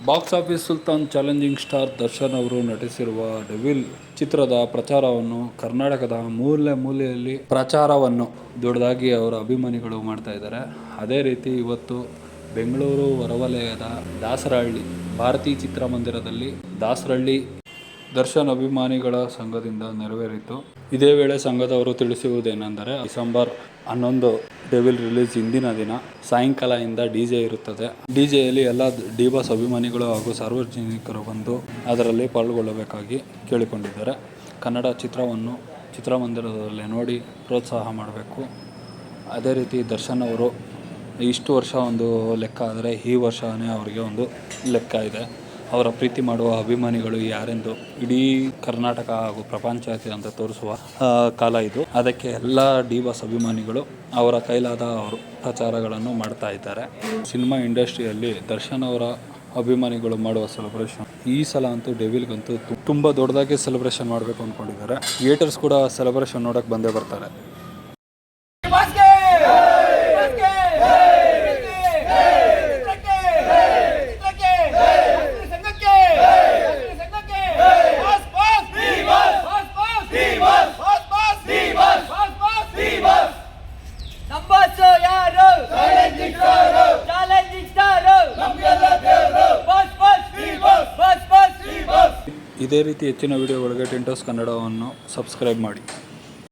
Box office Sultan challenging star Darshan ಅವರು ನಟಿಸಿರುವ devil ಚಿತ್ರದ ಪ್ರಚಾರವನ್ನು ಕರ್ನಾಟಕದ ಮೂಲೆ ಮೂಲೆಯಲ್ಲಿ ಪ್ರಚಾರವನ್ನು ದೊಡ್ಡದಾಗಿ ಅವರ ಅಭಿಮಾನಿಗಳು ಮಾಡ್ತಾ ಇದ್ದಾರೆ. ಅದೇ ರೀತಿ ಇವತ್ತು ಬೆಂಗಳೂರು ಹೊರವಲಯದ ದಾಸರಹಳ್ಳಿ ಭಾರತಿ ಚಿತ್ರಮಂದಿರದಲ್ಲಿ ದಾಸರಹಳ್ಳಿ ದರ್ಶನ್ ಅಭಿಮಾನಿಗಳ ಸಂಘದಿಂದ ನೆರವೇರಿತು. ಇದೇ ವೇಳೆ ಸಂಘದವರು ತಿಳಿಸುವುದೇನೆಂದರೆ, ಡಿಸೆಂಬರ್ 11 ಡೆವಿಲ್ ರಿಲೀಸ್ ಹಿಂದಿನ ದಿನ ಸಾಯಂಕಾಲದಿಂದ ಡಿಜೆ ಇರುತ್ತದೆ. ಡಿಜೆಯಲ್ಲಿ ಎಲ್ಲ ಡಿ ಬಾಸ್ ಅಭಿಮಾನಿಗಳು ಹಾಗೂ ಸಾರ್ವಜನಿಕರು ಬಂದು ಅದರಲ್ಲಿ ಪಾಲ್ಗೊಳ್ಳಬೇಕಾಗಿ ಕೇಳಿಕೊಂಡಿದ್ದಾರೆ. ಕನ್ನಡ ಚಿತ್ರವನ್ನು ಚಿತ್ರಮಂದಿರದಲ್ಲಿ ನೋಡಿ ಪ್ರೋತ್ಸಾಹ ಮಾಡಬೇಕು. ಅದೇ ರೀತಿ ದರ್ಶನ್ ಅವರು ಇಷ್ಟು ವರ್ಷ ಒಂದು ಲೆಕ್ಕ ಆದರೆ ಈ ವರ್ಷವೇ ಅವರಿಗೆ ಒಂದು ಲೆಕ್ಕ ಇದೆ. ಅವರ ಪ್ರೀತಿ ಮಾಡುವ ಅಭಿಮಾನಿಗಳು ಯಾರೆಂದು ಇಡೀ ಕರ್ನಾಟಕ ಹಾಗೂ ಪ್ರಪಂಚಾದ್ಯಂತ ತೋರಿಸುವ ಕಾಲ ಇದು. ಅದಕ್ಕೆ ಎಲ್ಲ ಡಿ ಬಾಸ್ ಅಭಿಮಾನಿಗಳು ಅವರ ಕೈಲಾದ ಅವರು ಪ್ರಚಾರಗಳನ್ನು ಮಾಡ್ತಾ ಇದ್ದಾರೆ. ಸಿನಿಮಾ ಇಂಡಸ್ಟ್ರಿಯಲ್ಲಿ ದರ್ಶನ್ ಅವರ ಅಭಿಮಾನಿಗಳು ಮಾಡುವ ಸೆಲೆಬ್ರೇಷನ್ ಈ ಸಲ ಅಂತೂ ಡೆವಿಲ್ಗಂತೂ ತುಂಬ ದೊಡ್ಡದಾಗಿ ಸೆಲೆಬ್ರೇಷನ್ ಮಾಡಬೇಕು ಅಂದ್ಕೊಂಡಿದ್ದಾರೆ. ಥಿಯೇಟರ್ಸ್ ಕೂಡ ಸೆಲೆಬ್ರೇಷನ್ ನೋಡೋಕ್ಕೆ ಬಂದೇ ಬರ್ತಾರೆ. ಇದೇ ರೀತಿ ಹೆಚ್ಚಿನ ವಿಡಿಯೋಗಳಿಗೆ ಟಿಂಟೋಸ್ ಕನ್ನಡವನ್ನು ಸಬ್ಸ್ಕ್ರೈಬ್ ಮಾಡಿ.